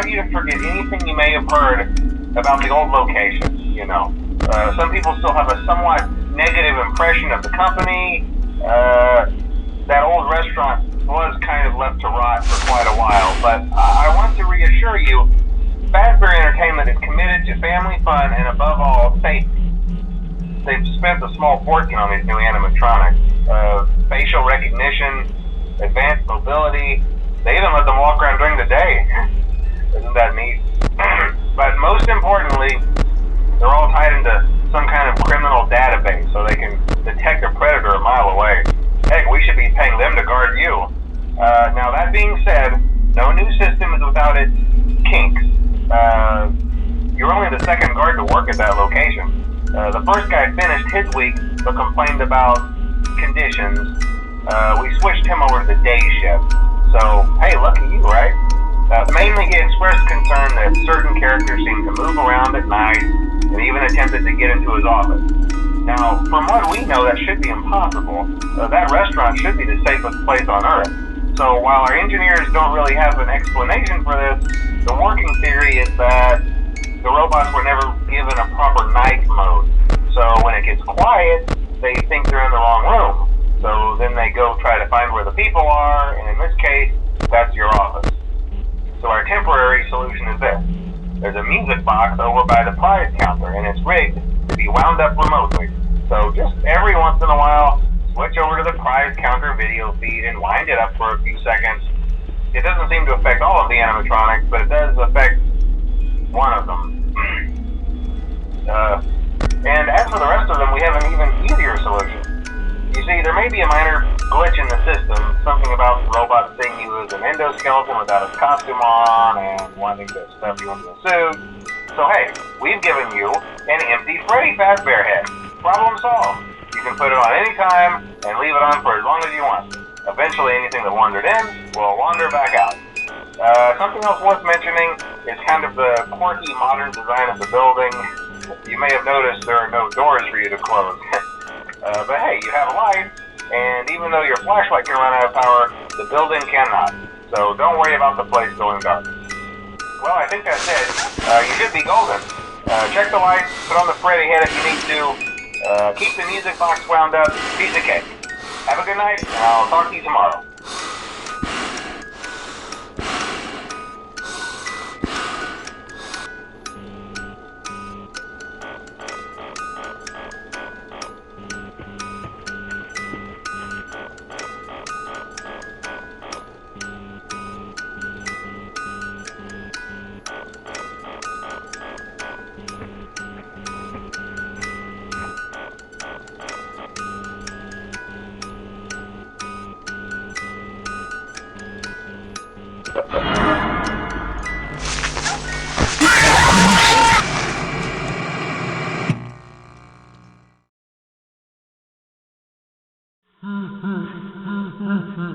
want you to forget anything you may have heard about the old location. Some people still have a somewhat negative impression of the company. That old restaurant was kind of left to rot for quite a while, but I want to reassure you, Fazbear Entertainment is committed to family fun and above all, safety. They've spent a small fortune on these new animatronics. Facial recognition, advanced mobility. They even let them walk around during the day. Isn't that neat? But most importantly, they're all tied into some kind of criminal database so they can detect a predator a mile away. Heck, we should be paying them to guard you. Now that being said, no new system is without its kinks. You're only the second guard to work at that location. The first guy finished his week but complained about conditions. We switched him over to the day shift. So, hey, lucky you, right? Mainly he expressed concern that certain characters seemed to move around at night and even attempted to get into his office. Now, from what we know, that should be impossible. That restaurant should be the safest place on Earth. So while our engineers don't really have an explanation for this, the working theory is that the robots were never given a proper night mode. So when it gets quiet, they think they're in the wrong room. So then they go try to find where the people are, and in this case, that's your office. So our temporary solution is this. There's a music box over by the prize counter, and it's rigged to be wound up remotely. So just every once in a while, switch over to the prize counter video feed and wind it up for a few seconds. It doesn't seem to affect all of the animatronics, but it does affect one of them. And as for the rest of them, we have an even easier solution. You see, there may be a minor glitch in the system, something about the robot seeing you as an endoskeleton without his costume on and wanting to stuff you into a suit. So hey, we've given you an empty Freddy Fazbear head. Problem solved. You can put it on any time and leave it on for as long as you want. Eventually anything that wandered in will wander back out. Something else worth mentioning is kind of the quirky modern design of the building. You may have noticed there are no doors for you to close. But hey, you have a light, and even though your flashlight can run out of power, the building cannot. So don't worry about the place going dark. Well, I think that's it. You should be golden. Check the lights, put on the Freddy head if you need to. Keep the music box wound up. Piece of cake. Have a good night, and I'll talk to you tomorrow. Ha ha ha.